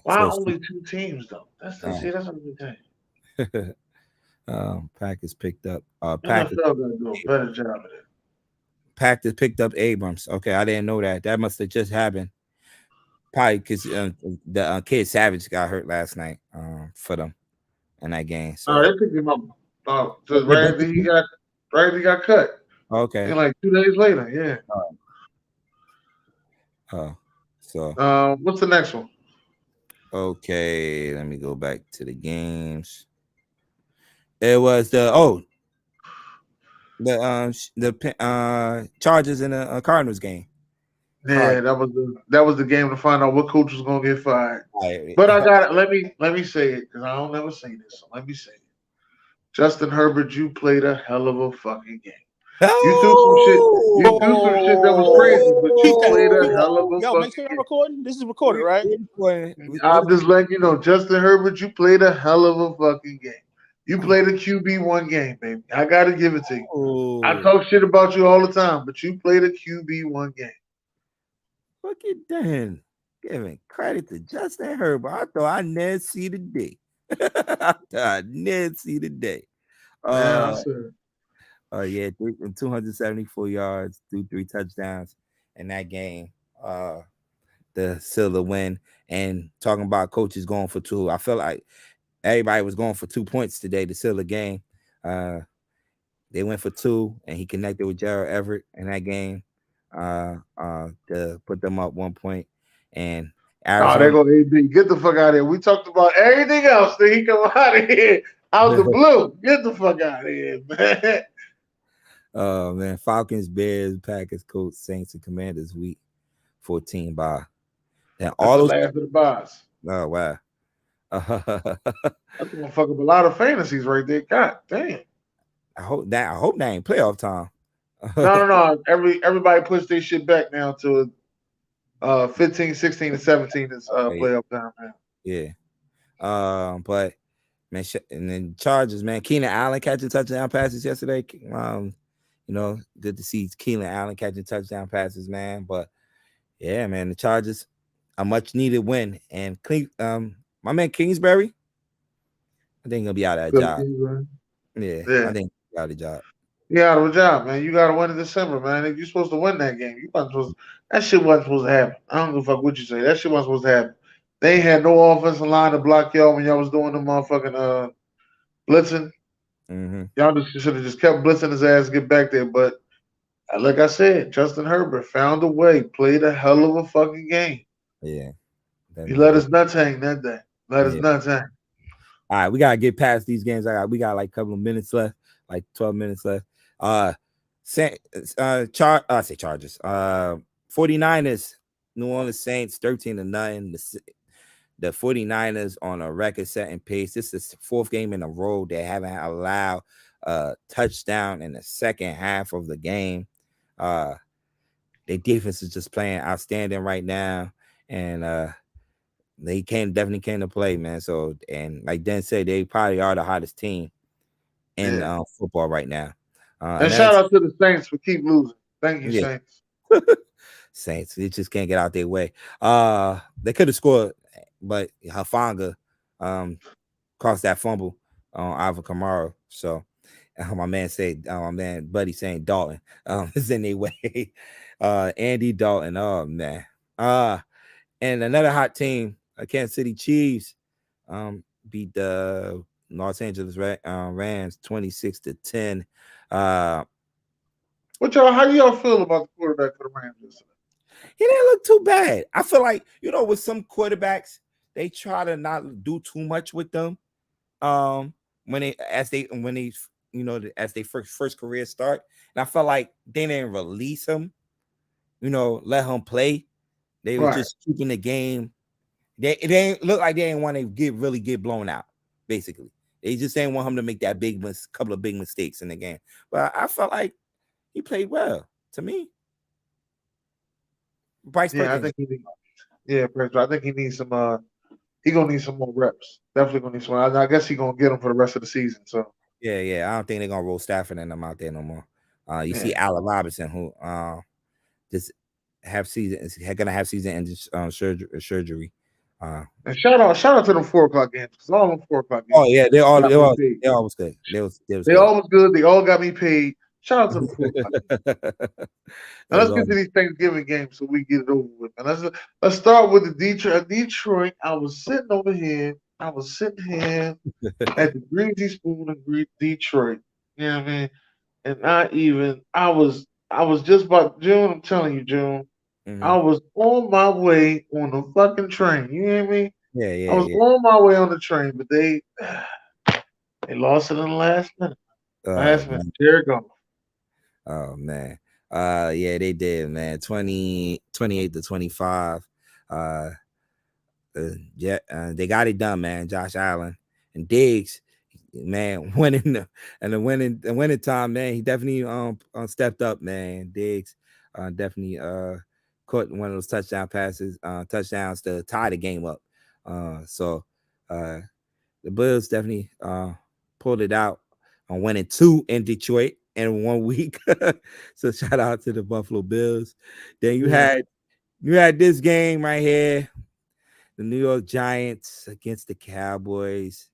Why So only 2 teams though? That's a good thing. Packers picked up. Packers gotta do a better job of it. Packers picked up Abrams. Okay, I didn't know that. That must have just happened. Probably because the kid Savage got hurt last night for them in that game. So they picked him up. Because Bradley got cut. Okay. And like 2 days later, yeah. So what's the next one? Okay, let me go back to the games. It was the Chargers and the Cardinals game. Yeah, that was the game to find out what coach was gonna get fired. Right. But I got it. Let me say it because I don't never say this. So let me say it. Justin Herbert, you played a hell of a fucking game. You do some shit that was crazy, but you played a hell of a fucking game. Make sure I'm recording. This is recorded, right? I'm just letting you know, Justin Herbert, you played a hell of a fucking game. You played a QB1 game, baby. I gotta give it to you. Ooh. I talk shit about you all the time, but you played a QB1 game. Look at that. Giving credit to Justin Herbert. I thought I never see the day. I never see the day. Yeah, 274 yards, 3 touchdowns in that game. The Silver win. And talking about coaches going for 2, I feel like everybody was going for 2 points today to seal the game. They went for 2, and he connected with Gerald Everett in that game. to put them up 1 point, and Oh, there Arizona. go AB. Get the fuck out of here. We talked about everything else. Then he come out of here out the blue. Get the fuck out of here, man. Oh man, Falcons, Bears, Packers, Colts, Saints, and Commanders week 14 by. Then That's all the those. last of the boss. Oh wow. That's gonna fuck up a lot of fantasies right there. God damn. I hope that ain't playoff time. No. Everybody push their shit back now to 15, 16, and 17 is playoff time now. Yeah. But man, and then Chargers, man. Keenan Allen catching touchdown passes yesterday. Good to see Keenan Allen catching touchdown passes, man. But yeah, man, the Chargers a much needed win. And my man Kingsbury, I think he'll be out of that job. Yeah, I think he'll be out of the job. Yeah, out of a job, man. You gotta win in December, man. If you're supposed to win that game, that shit wasn't supposed to happen. I don't give a fuck what you say. That shit wasn't supposed to happen. They had no offensive line to block y'all when y'all was doing the motherfucking blitzing. Mm-hmm. Y'all just should have just kept blitzing his ass to get back there. But like I said, Justin Herbert found a way, played a hell of a fucking game. Yeah. He let his nuts hang that day. His nuts hang. All right, we gotta get past these games. We got like a couple of minutes left, like 12 minutes left. Chargers. 49ers, New Orleans Saints, 13-0. The 49ers on a record-setting pace. This is the fourth game in a row they haven't allowed a touchdown in the second half of the game. Their defense is just playing outstanding right now, and they definitely came to play, man. So, and like Dan said, they probably are the hottest team in football right now. And shout out to the Saints for keep losing. Thank you, Saints. Saints, they just can't get out their way. They could have scored, but Hufanga caused that fumble on Alvin Kamara. So my man Buddy saying Dalton is in their way. Andy Dalton, oh man. And another hot team, Kansas City Chiefs, beat the Los Angeles Rams 26-10. How do y'all feel about the quarterback for the Rams yesterday? He didn't look too bad. I feel like, with some quarterbacks, they try to not do too much with them. As they first career start. And I felt like they didn't release him, let him play. They were just keeping the game. They didn't look like they didn't want to get blown out, basically. They just didn't want him to make that couple of big mistakes in the game. But I felt like he played well to me. Bryce Perkins. I think he needs some. He gonna need some more reps. Definitely gonna need some. I guess he gonna get them for the rest of the season. So yeah. I don't think they're gonna roll Stafford and them out there no more. You see Allen Robinson, who just is gonna have season-ending surgery. And shout out to them 4 o'clock games, because all them 4 o'clock games. Oh yeah, they always good. They always good. They all got me paid. Shout out to the 4 o'clock games. Now let's get to these Thanksgiving games so we get it over with. And let's start with the Detroit. I was sitting here at the Greasy Spoon in Detroit. You know what I mean? And I was just about June. I'm telling you, June. Mm-hmm. I was on my way on the fucking train. You hear me? Yeah. I was on my way on the train, but they lost it in the last minute. There it goes. Oh man. Yeah, they did, man. 28-25. They got it done, man. Josh Allen and Diggs, man, winning time, man. He definitely stepped up, man. Diggs definitely caught one of those touchdowns to tie the game up. So the Bills definitely pulled it out on winning 2 in Detroit in 1 week. So shout out to the Buffalo Bills. Then you had this game right here, the New York Giants against the Cowboys.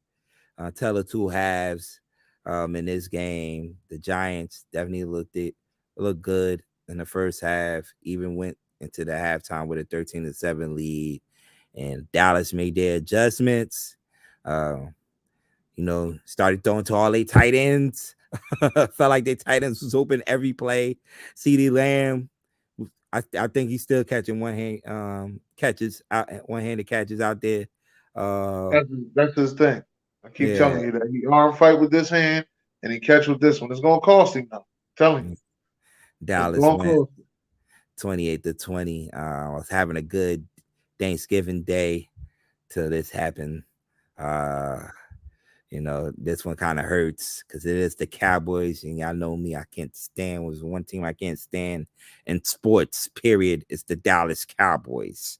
Tell the 2 halves in this game. The Giants definitely looked good in the first half, even went into the halftime with a 13-7 lead, and Dallas made their adjustments. Started throwing to all 8 tight ends. Felt like their tight ends was open every play. CeeDee Lamb I think he's still catching one-handed catches out there. That's his thing. I keep Yeah, telling you that he arm fight with this hand and he catch with this one. It's gonna cost him now. I'm telling you, it's Dallas gonna went cost him. 28-20. I was having a good Thanksgiving day till this happened. This one kind of hurts because it is the Cowboys, and y'all know me. I can't stand. Was one team I can't stand in sports. Period. It's the Dallas Cowboys.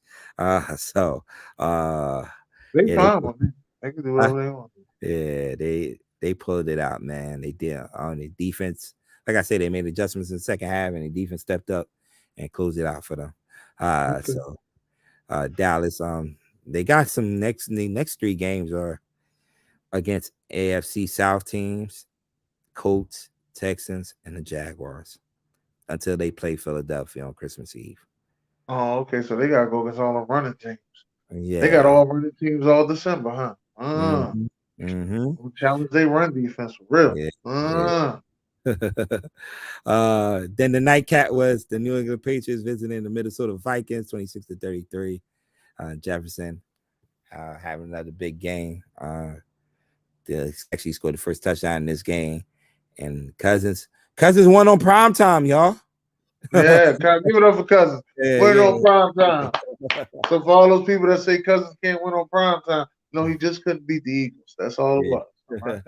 So They yeah, fine with me. They can do whatever they want. yeah, they pulled it out, man. They did on the defense. Like I said, they made adjustments in the second half, and the defense stepped up and closed it out for them. Okay. So Dallas, they got some the next 3 games are against AFC South teams, Colts, Texans, and the Jaguars until they play Philadelphia on Christmas Eve. Oh, okay. So they gotta go against all the running teams. They got Yeah. all running teams all December, huh? Mm-hmm. Mm-hmm. Who challenge they run defense for real? Yeah. Yeah. Then the nightcap was the New England Patriots visiting the Minnesota Vikings, 26-33. Jefferson having another big game. They actually scored the first touchdown in this game, and Cousins won on prime time, y'all. Yeah, give it up for Cousins. Yeah, Winning yeah. on prime time. So for all those people that say Cousins can't win on prime time, no, he just couldn't beat the Eagles. That's all it was. All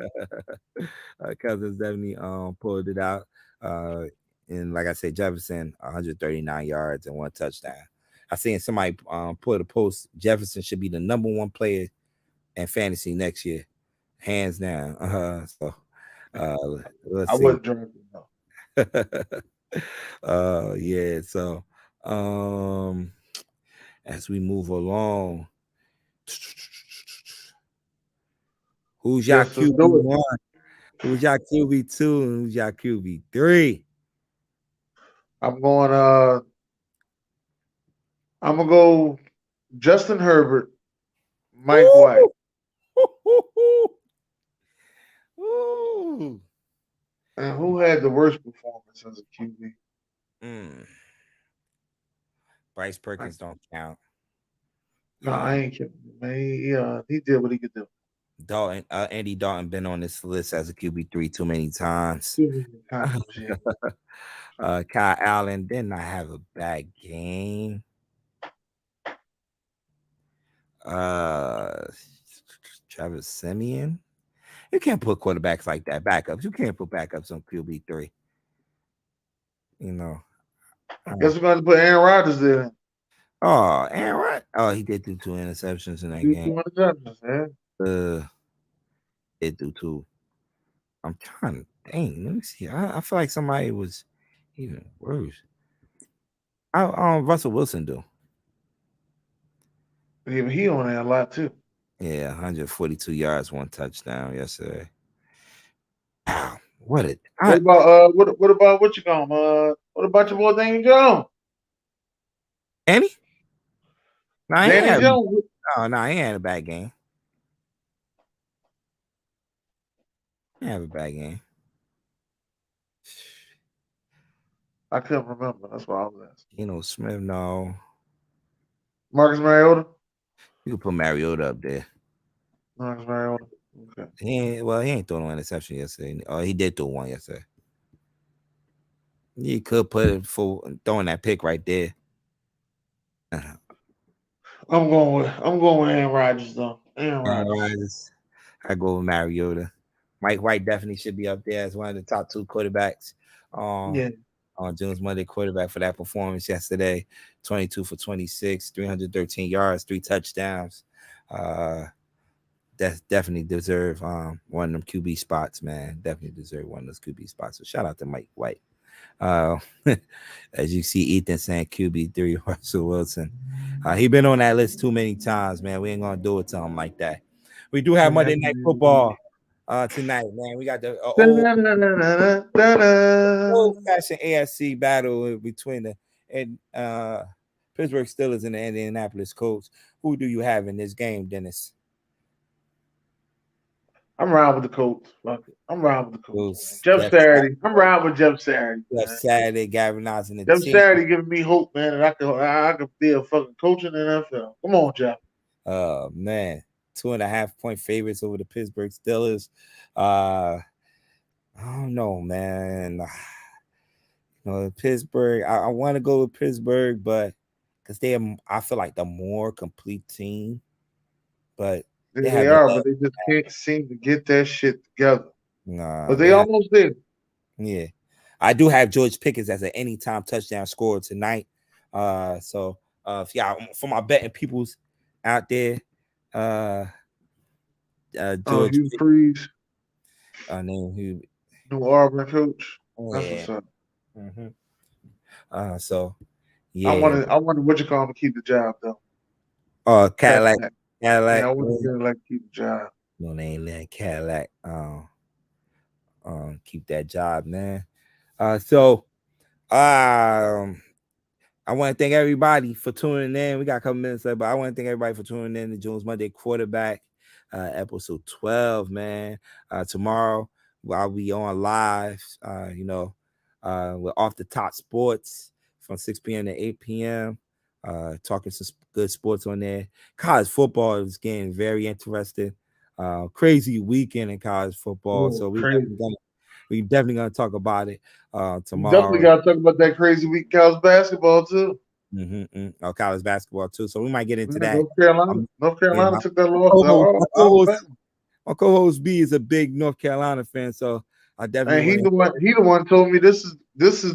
right? Cousins definitely pulled it out. And like I said, Jefferson 139 yards and 1 touchdown. I seen somebody put a post. Jefferson should be the number 1 player in fantasy next year, hands down. Let's I see. wasn't drinking though. Yeah. So as we move along, who's your Yes, let's do it. QB1? Who's your QB2 and who's your QB3? I'm gonna go Justin Herbert, Mike White. Ooh. And who had the worst performance as a QB? Bryce Perkins don't count. No, I ain't kidding, man. He did what he could do. Andy Dalton been on this list as a QB3 too many times. Times, yeah. Kyle Allen did not have a bad game. Travis Simeon. You can't put quarterbacks like that, backups. You can't put backups on QB3. Guess we're going to put Aaron Rodgers there. Oh, Aaron Rodgers. Oh, he did do 2 interceptions in that game. 2 interceptions, man. It do too. I'm trying to dang. Let me see. I feel like somebody was even worse. Russell Wilson do. Yeah, but he on there a lot too. Yeah, 142 yards, 1 touchdown yesterday. Wow, what about what you call him? What about your boy Danny Jones? Danny? No, Danny Jones. No, he had a bad game. He have a bad game. I couldn't remember. That's why I was asking. Smith, no. Marcus Mariota? You can put Mariota up there. Marcus Mariota. Okay. He ain't throwing no interception yesterday. Oh, he did throw 1 yesterday. You could put it for throwing that pick right there. I'm going with Aaron Rodgers though. Aaron Rodgers. I go with Mariota. Mike White definitely should be up there as one of the top 2 quarterbacks. On June's Monday quarterback for that performance yesterday. 22 for 26, 313 yards, 3 touchdowns. That definitely deserve one of them QB spots, man. Definitely deserve one of those QB spots. So shout out to Mike White. As you see, Ethan saying QB3 Russell Wilson. He been on that list too many times, man. We ain't gonna do it to him like that. We do have Monday Night Football tonight, man. We got the old-fashioned AFC battle between the Pittsburgh Steelers and the Indianapolis Colts. Who do you have in this game, Dennis? I'm riding with the Colts. Fuck it. I'm riding with the Colts. Colts, Jeff Jeff Saturday. I'm riding with Jeff Saturday. Jeff Man. Saturday galvanizing the Jeff team. Saturday giving me hope, man, that I could be a fucking coach in the NFL. Come on, Jeff. Man, 2.5-point favorites over the Pittsburgh Steelers. I don't know, man. Pittsburgh. I want to go with Pittsburgh, but because I feel like the more complete team, but They are, but they just can't seem to get that shit together. Nah, but they almost did. Yeah, I do have George Pickens as an anytime touchdown scorer tonight. So if y'all, for my betting peoples out there, George Hugh Freeze, Hugh, New Auburn coach. That's yeah. what's up. Mm-hmm. So yeah, I wonder what you call him to keep the job though. Cadillac. Yeah, I wonder if they like to keep the job. No, they ain't letting Cadillac keep that job, man. So I want to thank everybody for tuning in. We got a couple minutes left, but I want to thank everybody for tuning in to Jones Monday Quarterback, episode 12, man. Tomorrow I'll be on live, with Off the Top Sports from 6 p.m. to 8 p.m. Talking some good sports on there. College football is getting very interesting. Crazy weekend in college football. Ooh, so we definitely gonna talk about it tomorrow. Definitely gotta talk about that crazy week college basketball too. Oh, college basketball too. So we might get into that. North Carolina took that loss. My co-host B is a big North Carolina fan, so I definitely. And he the one told me this is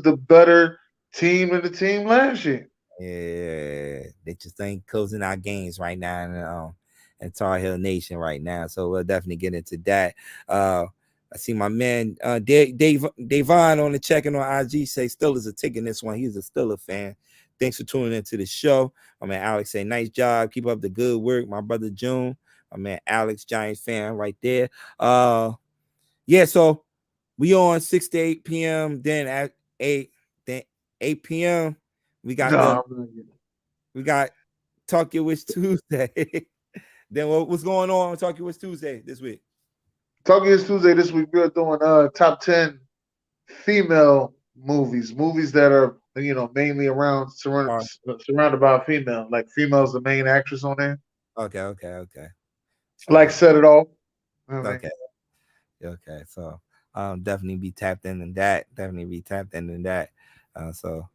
the better team in the team last year. Yeah, they just ain't closing out games right now in Tar Heel Nation right now. So we'll definitely get into that. I see my man Davon on the check-in on IG say Steelers are taking this one. He's a Steelers fan. Thanks for tuning into the show. My man Alex say nice job. Keep up the good work. My brother June. My man Alex, Giants fan right there. So we on 6 to 8 p.m. Then at 8 p.m. we got Talk Your Wish Tuesday. Then what's going on Talk Your Wish Tuesday this week? Talk Your Wish Tuesday this week. We're doing top 10 female movies that are mainly around surrounded by a female. Like female's the main actress on there. Okay. Like Set It Off. Okay. So definitely be tapped into that. So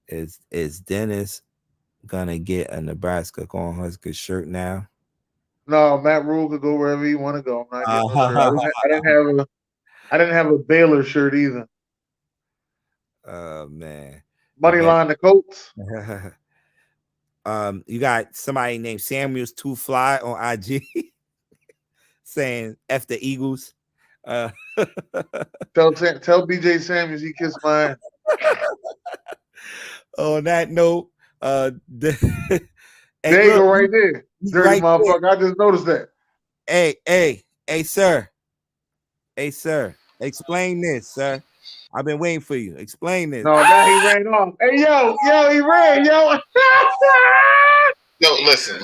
is Dennis gonna get a Nebraska Cornhusker shirt now? No, Matt Rule could go wherever he want to go. I'm not getting no shirt. I didn't have a Baylor shirt either. Oh man. Moneyline the Colts. You got somebody named Samuels Too Fly on IG saying F the Eagles. Tell BJ Samuels he kissed my ass. On that note, there you go right there. Dirty motherfucker. There. I just noticed that. Hey, sir. Explain this, sir. I've been waiting for you. Explain this. No, now he ran off. Hey, yo, he ran, yo. Yo, listen.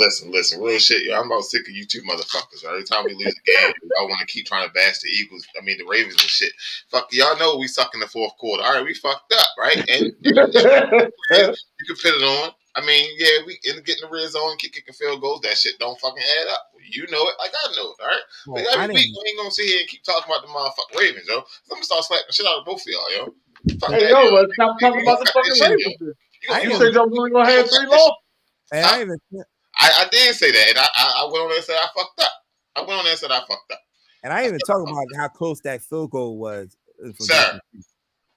Real shit, yo. I'm about sick of you two motherfuckers. Every time we lose a game, I want to keep trying to bash the Eagles. I mean, the Ravens and shit. Fuck, y'all know we suck in the fourth quarter. All right, we fucked up, right? And you can put it on. I mean, yeah, we in getting the red zone, kicking field goals. That shit don't fucking add up. You know it, like I know it. All right, but every week we ain't gonna sit here and keep talking about the motherfucking Ravens, yo. I'm gonna start slapping the shit out of both of y'all, yo. Hey, yo, let's stop talking about the fucking Ravens. You said y'all only gonna have 3 losses. I did say that, and I went on there and said I fucked up. And I even talk about how close that field goal was.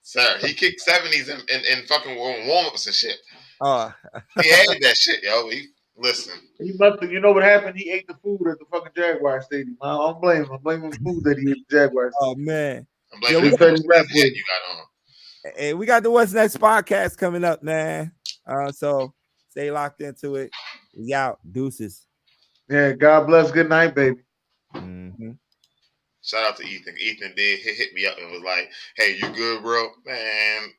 Sir, he kicked 70s in fucking warm-ups and shit. Oh, he had that shit, yo. Listen. He must have. You know what happened? He ate the food at the fucking Jaguar Stadium. I don't blame him. I'm blaming the food that he ate at the Jaguar Stadium. Oh man. I'm blaming the food you got on. Hey, we got the What's Next podcast coming up, man. So stay locked into it. We out. Deuces. Yeah, God bless. Good night, baby. Mm-hmm. Shout out to Ethan. Ethan did hit me up and was like, "Hey, you good, bro?" Man,